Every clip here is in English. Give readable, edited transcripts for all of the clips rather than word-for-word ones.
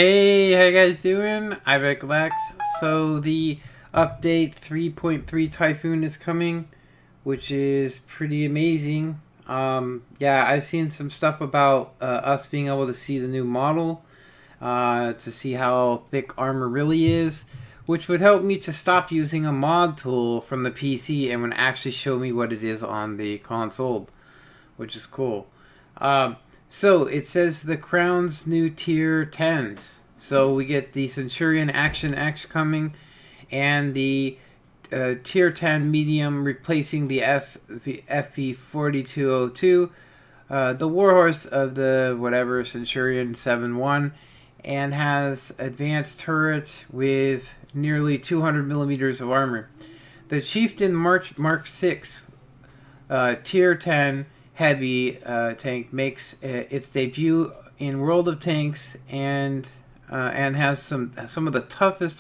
Hey, how you guys doing? I'm Mk.6. So the update 3.3 Typhoon is coming, which is pretty amazing. Yeah, I've seen some stuff about us being able to see the new model, to see how thick armor really is, which would help me to stop using a mod tool from the PC and would actually show me what it is on the console, which is cool. Um, so it says the Crown's new tier 10s. So we get the Centurion Action X coming, and the tier 10 medium replacing the FV 4202, the Warhorse of the whatever Centurion 7-1, and has advanced turret with nearly 200 millimeters of armor. The Chieftain Mk.6 tier 10 heavy tank makes its debut in World of Tanks and has some of the toughest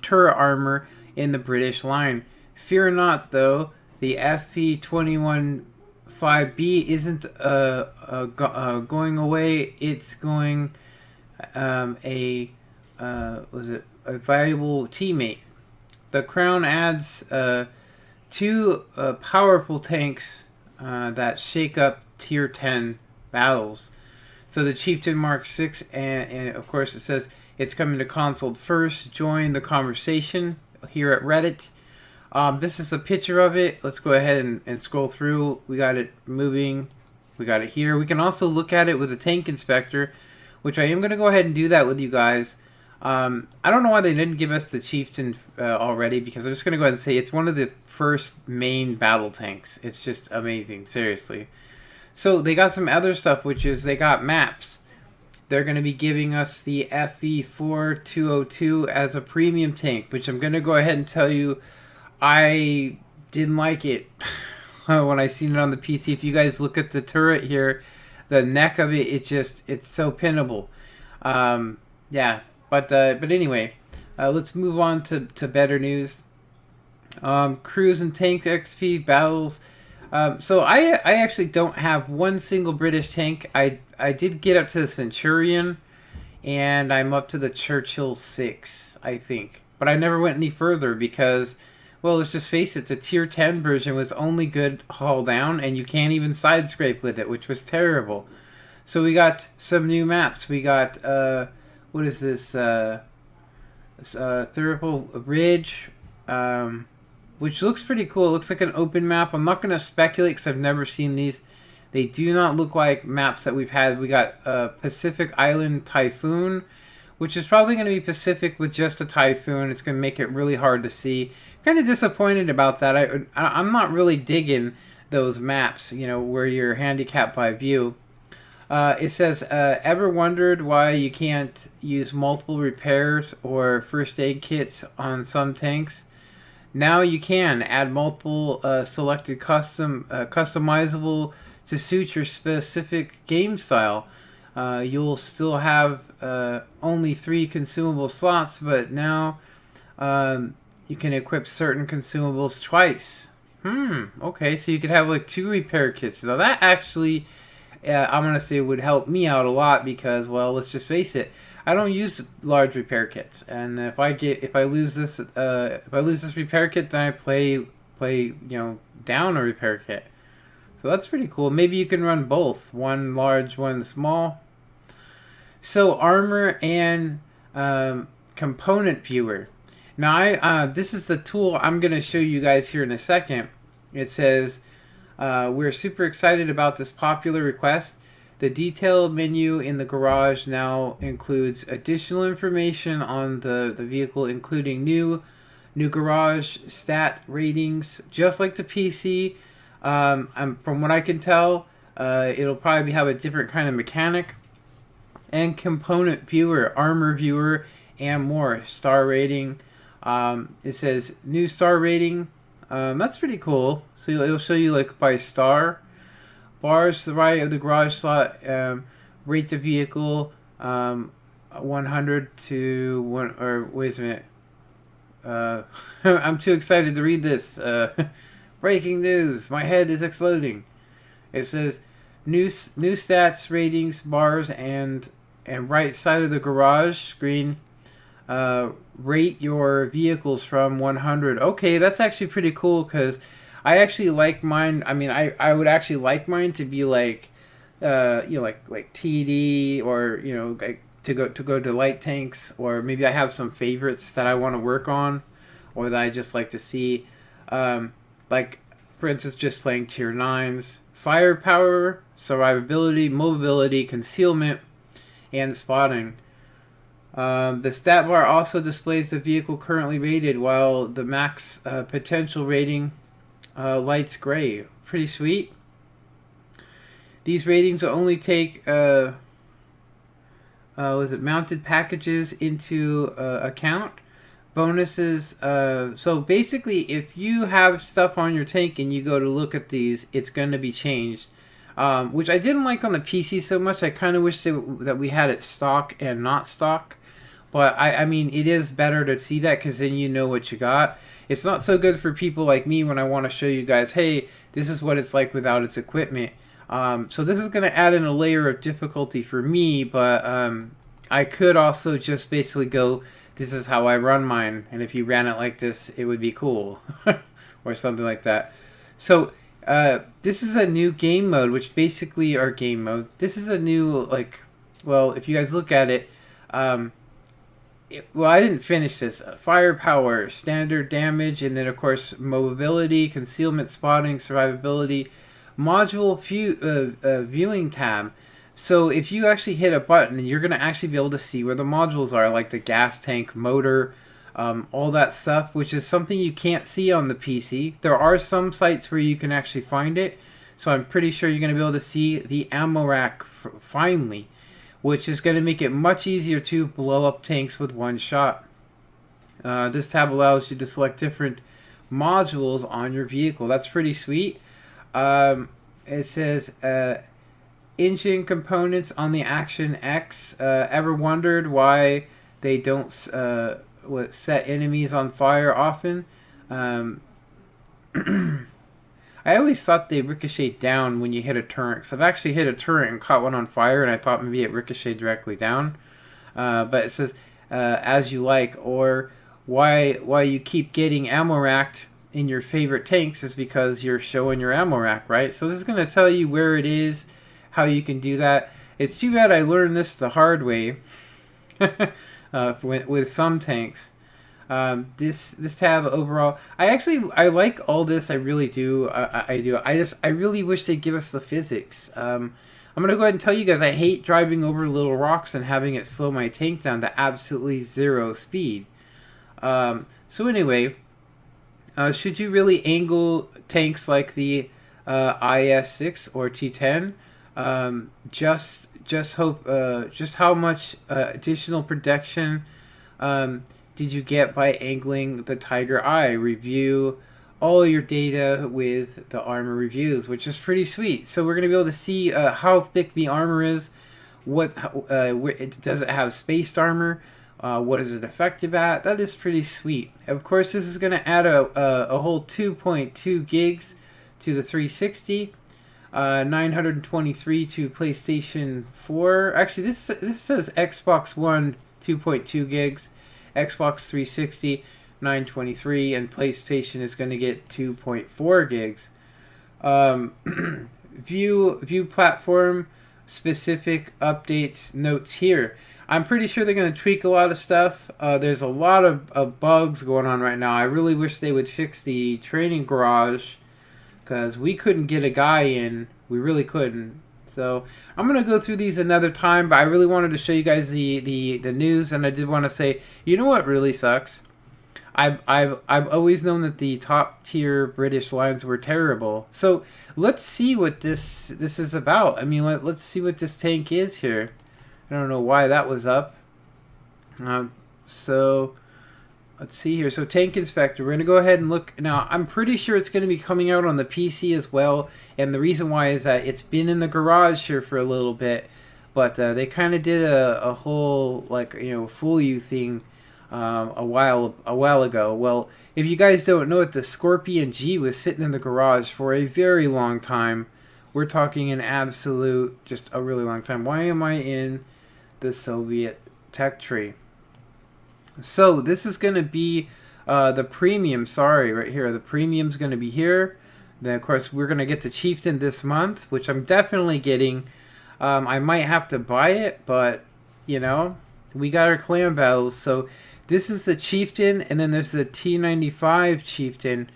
turret armor in the British line. Fear not, though, the FV 5B isn't going away. It's going was it a valuable teammate. The Crown adds two powerful tanks that shake up tier 10 battles. So the Chieftain Mk.6, and of course it says it's coming to console first. Join the conversation here at Reddit. This is a picture of it. Let's go ahead and scroll through. We got it moving. We got it here. We can also look at it with a tank inspector, which I am going to go ahead and do that with you guys. I don't know why they didn't give us the Chieftain already, because I'm just going to go ahead and say it's one of the first main battle tanks. It's just amazing, seriously. So they got some other stuff, which is they got maps. They're going to be giving us the FV 4202 as a premium tank, which I'm going to go ahead and tell you I didn't like it when I seen it on the PC. If you guys look at the turret here, the neck of it, it's so pinnable. Yeah, but anyway, let's move on to better news. Cruise and tank XP battles. So I actually don't have one single British tank. I did get up to the Centurion, and I'm up to the Churchill 6, I think. But I never went any further because, well, let's just face it, the tier 10 version was only good hull down, and you can't even side scrape with it, which was terrible. So we got some new maps. We got, what is this? Thurible Ridge, which looks pretty cool. It looks like an open map. I'm not going to speculate because I've never seen these. They do not look like maps that we've had. We got Pacific Island Typhoon, which is probably going to be Pacific with just a Typhoon. It's going to make it really hard to see. Kind of disappointed about that. I'm not really digging those maps, where you're handicapped by view. It says, ever wondered why you can't use multiple repairs or first aid kits on some tanks? Now you can add multiple selected customizable to suit your specific game style. You'll still have only 3 consumable slots, but now you can equip certain consumables twice. Okay, so you could have like 2 repair kits. Now that actually, I'm gonna say, would help me out a lot because, well, let's just face it, I don't use large repair kits, and if I lose this repair kit, then I play down a repair kit. So that's pretty cool. Maybe you can run both, one large, one small. So armor and component viewer. Now this is the tool I'm gonna show you guys here in a second. It says, we're super excited about this popular request. The detail menu in the garage now includes additional information on the vehicle, including new garage stat ratings, just like the PC. From what I can tell, it'll probably have a different kind of mechanic. And component viewer, armor viewer, and more. Star rating. It says new star rating. That's pretty cool. So it'll show you like by star. Bars to the right of the garage slot rate the vehicle 100 to 1. Or wait a minute. I'm too excited to read this. Breaking news! My head is exploding. It says new stats, ratings, bars, and and right side of the garage screen, rate your vehicles from 100. Okay, that's actually pretty cool because I actually like mine. I mean, I would actually like mine to be like, like TD, or like to go to light tanks, or maybe I have some favorites that I want to work on, or that I just like to see. Like, for instance, just playing tier 9s, firepower, survivability, mobility, concealment, and spotting. The stat bar also displays the vehicle currently rated, while the max potential rating lights gray. Pretty sweet. These ratings will only take mounted packages into account. Bonuses. So basically, if you have stuff on your tank and you go to look at these, it's going to be changed. Which I didn't like on the PC so much. I kind of wish that we had it stock and not stock. But I mean, it is better to see that because then you know what you got. It's not so good for people like me when I want to show you guys, hey, this is what it's like without its equipment. So this is going to add in a layer of difficulty for me, but I could also just basically go, this is how I run mine, and if you ran it like this, it would be cool, or something like that. So this is a new game mode, which basically, or game mode, this is a new, like, well, if you guys look at it, well, I didn't finish this. Firepower, standard damage, and then of course mobility, concealment, spotting, survivability, module viewing tab. So if you actually hit a button, you're going to actually be able to see where the modules are, like the gas tank, motor, all that stuff, which is something you can't see on the PC. There are some sites where you can actually find it, so I'm pretty sure you're going to be able to see the ammo rack finally, which is going to make it much easier to blow up tanks with one shot. This tab allows you to select different modules on your vehicle. That's pretty sweet. It says engine components on the Action X. Ever wondered why they don't set enemies on fire often? I always thought they ricocheted down when you hit a turret. Cause I've actually hit a turret and caught one on fire, and I thought maybe it ricocheted directly down. But it says as you like, or why you keep getting ammo racked in your favorite tanks is because you're showing your ammo rack, right? So this is going to tell you where it is, how you can do that. It's too bad I learned this the hard way with some tanks. This tab overall, I like all this. I really do. I do. I really wish they'd give us the physics. I'm gonna go ahead and tell you guys I hate driving over little rocks and having it slow my tank down to absolutely 0 speed. So anyway, should you really angle tanks like the Mk.6 or T10? Just hope. Just how much additional protection did you get by angling the Tiger Eye? Review all your data with the armor reviews, which is pretty sweet. So we're going to be able to see how thick the armor is, does it have spaced armor, what is it effective at. That is pretty sweet. Of course, this is going to add a whole 2.2 gigs to the 360, 923 to PlayStation 4. Actually, this says Xbox One 2.2 gigs. Xbox 360 923, and PlayStation is going to get 2.4 gigs. View platform specific updates notes here. I'm pretty sure they're going to tweak a lot of stuff. There's a lot of bugs going on right now. I really wish they would fix the training garage, because we couldn't get a guy in. We really couldn't. So I'm going to go through these another time, but I really wanted to show you guys the news, and I did want to say, you know what really sucks? I've always known that the top tier British lines were terrible. So let's see what this is about. I mean, let's see what this tank is here. I don't know why that was up. So let's see here. So Tank Inspector, we're going to go ahead and look. Now, I'm pretty sure it's going to be coming out on the PC as well. And the reason why is that it's been in the garage here for a little bit. But they kind of did a whole, like, fool you thing a while ago. Well, if you guys don't know it, the Scorpion G was sitting in the garage for a very long time. We're talking an absolute, just a really long time. Why am I in the Soviet tech tree. So this is going to be the premium. Sorry, right here. The premium's going to be here. Then of course we're going to get the Chieftain this month, which I'm definitely getting. I might have to buy it, but you know, we got our clan battles. So this is the Chieftain, and then there's the T95 Chieftain.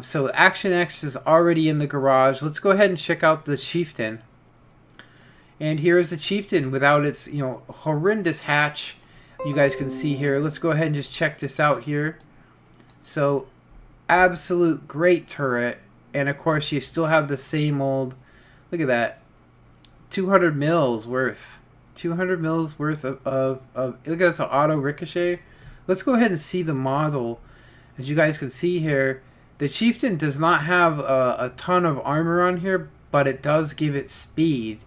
So Action X is already in the garage. Let's go ahead and check out the Chieftain. And here is the Chieftain without its, you know, horrendous hatch. You guys can see here. Let's go ahead and just check this out here. So, absolute great turret. And of course, you still have the same old, look at that, 200 mils worth. 200 mils worth of look at that's an auto ricochet. Let's go ahead and see the model. As you guys can see here, the Chieftain does not have a ton of armor on here, but it does give it speed.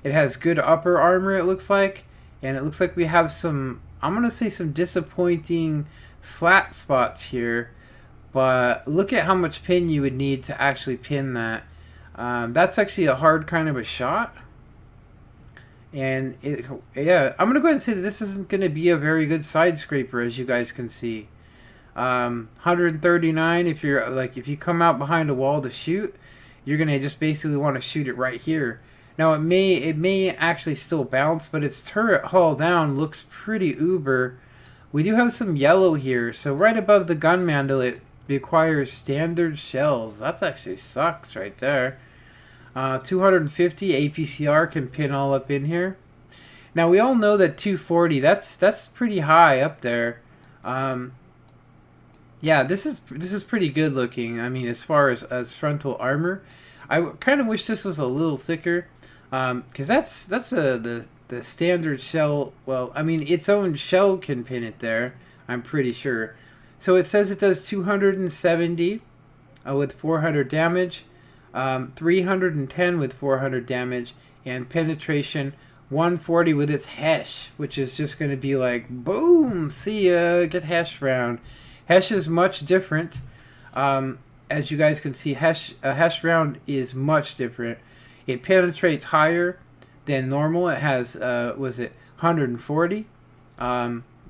It has good upper armor, it looks like. And it looks like we have some, I'm going to say some disappointing flat spots here. But look at how much pin you would need to actually pin that. That's actually a hard kind of a shot. And yeah, I'm going to go ahead and say that this isn't going to be a very good side scraper, as you guys can see. 139, if you're like, if you come out behind a wall to shoot, you're going to just basically want to shoot it right here. Now it may actually still bounce, but its turret hull down looks pretty uber. We do have some yellow here, so right above the gun mandel it requires standard shells. That's actually sucks right there. 250 APCR can pin all up in here. Now we all know that 240, that's pretty high up there. Yeah, this is pretty good looking. I mean, as far as frontal armor, I kind of wish this was a little thicker. Because that's the standard shell. Well, I mean, its own shell can pin it there, I'm pretty sure. So it says it does 270 with 400 damage, 310 with 400 damage, and penetration 140 with its Hesh, which is just going to be like, boom, see ya, get Hesh round. Hesh is much different. As you guys can see, a Hesh round is much different. It penetrates higher than normal. It has, was it 140?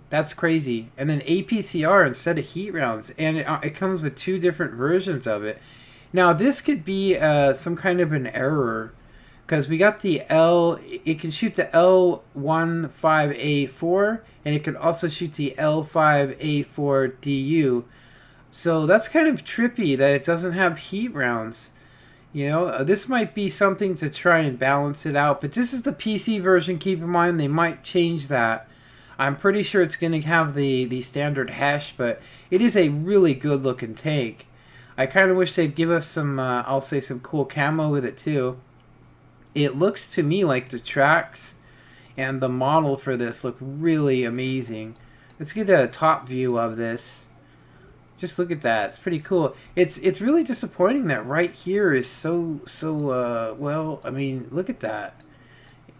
That's crazy. And then APCR instead of heat rounds. And it comes with two different versions of it. Now, this could be some kind of an error. Because we got the L, it can shoot the L15A4. And it can also shoot the L5A4DU. So that's kind of trippy that it doesn't have heat rounds. You know, this might be something to try and balance it out. But this is the PC version, keep in mind. They might change that. I'm pretty sure it's going to have the standard Hesh, but it is a really good looking tank. I kind of wish they'd give us some, I'll say some cool camo with it too. It looks to me like the tracks and the model for this look really amazing. Let's get a top view of this. Just look at that. It's pretty cool. It's really disappointing that right here is so well, I mean, look at that.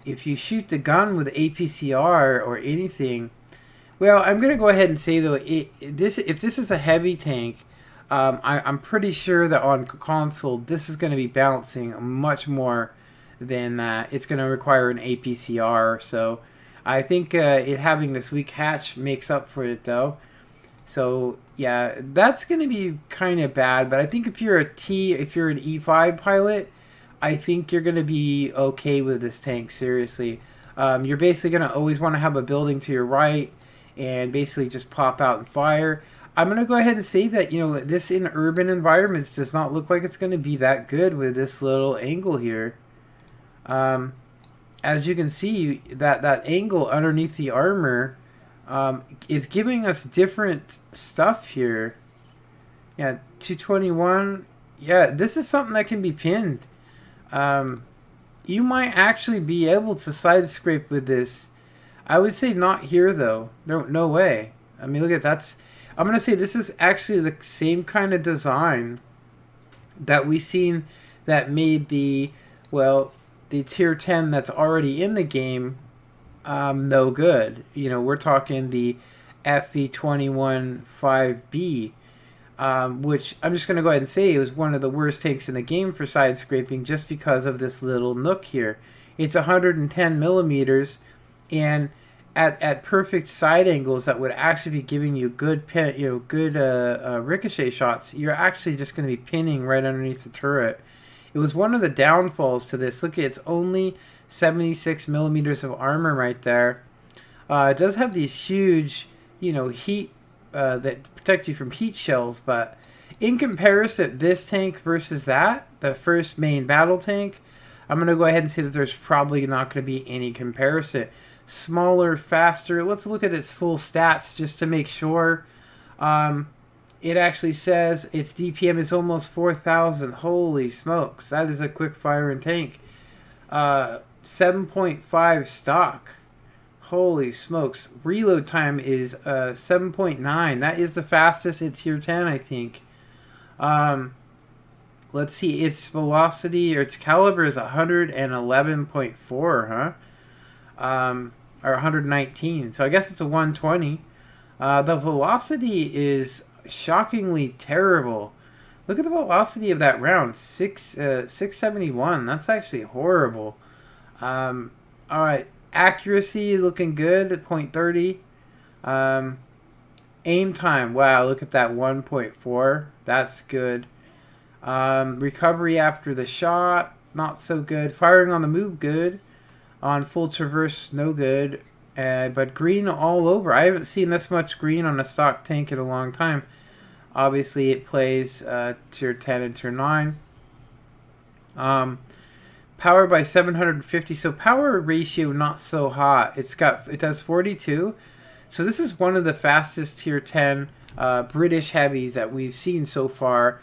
If you shoot the gun with APCR or anything, well, I'm going to go ahead and say though, if this is a heavy tank, I'm pretty sure that on console this is going to be bouncing much more than that. It's going to require an APCR, so I think it having this weak hatch makes up for it though. So yeah, that's going to be kind of bad. But I think if you're an E5 pilot, I think you're going to be okay with this tank. Seriously, you're basically going to always want to have a building to your right and basically just pop out and fire. I'm going to go ahead and say that, you know, this in urban environments does not look like it's going to be that good with this little angle here. As you can see, that angle underneath the armor is giving us different stuff here. Yeah, 221. Yeah, this is something that can be pinned. You might actually be able to side scrape with this. I would say not here though. No way. I mean, look at that's. I'm gonna say this is actually the same kind of design that we seen that made the tier 10 that's already in the game no good. You know, we're talking the FV21 5B, which I'm just going to go ahead and say it was one of the worst tanks in the game for side scraping just because of this little nook here. It's 110 millimeters, and at perfect side angles that would actually be giving you good ricochet shots. You're actually just going to be pinning right underneath the turret. It was one of the downfalls to this. Look, it's only 76 millimeters of armor right there. It does have these huge, heat that protect you from heat shells, but in comparison, this tank versus that, the first main battle tank, I'm going to go ahead and say that there's probably not going to be any comparison. Smaller, faster. Let's look at its full stats just to make sure. It actually says its DPM is almost 4,000. Holy smokes. That is a quick firing tank. 7.5 stock. Holy smokes. Reload time is 7.9. That is the fastest in tier 10, I think. Let's see. Its velocity or its caliber is 111.4, huh? Or 119. So I guess it's a 120. The velocity is shockingly terrible. Look at the velocity of that round. 671. That's actually horrible. All right. Accuracy looking good at 0.30. Aim time. Wow, look at that 1.4. That's good. Recovery after the shot. Not so good. Firing on the move, good. On full traverse, no good. But green all over. I haven't seen this much green on a stock tank in a long time. Obviously, it plays tier 10 and tier 9. Power by 750. So power ratio not so hot. It does 42. So this is one of the fastest tier 10 British heavies that we've seen so far.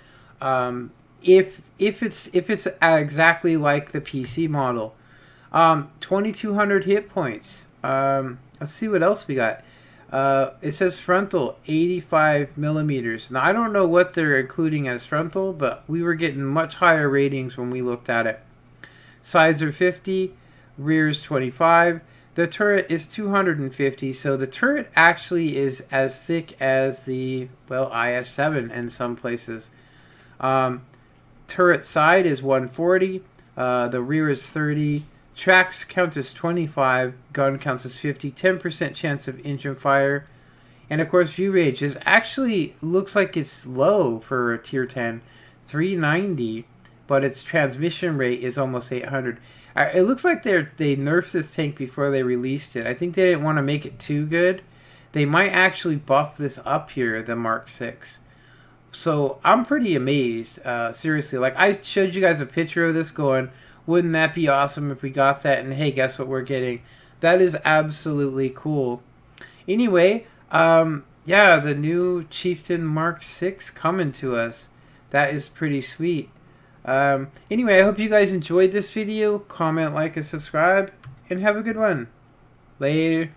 If it's exactly like the PC model. 2,200 hit points. Let's see what else we got. It says frontal 85 millimeters. Now I don't know what they're including as frontal, but we were getting much higher ratings when we looked at it. Sides are 50, rears 25. The turret is 250, so the turret actually is as thick as the IS-7 in some places. Turret side is 140. The rear is 30. Tracks count as 25, gun counts as 50, 10% chance of engine fire. And of course view range is actually looks like it's low for a tier 10, 390, but its transmission rate is almost 800. It looks like they nerfed this tank before they released it. I think they didn't want to make it too good. They might actually buff this up here, the Mk.6. So I'm pretty amazed, seriously. Like I showed you guys a picture of this going, wouldn't that be awesome if we got that? And hey, guess what we're getting? That is absolutely cool. Anyway, yeah, the new Chieftain Mk.6 coming to us. That is pretty sweet. Anyway, I hope you guys enjoyed this video. Comment, like, and subscribe. And have a good one. Later.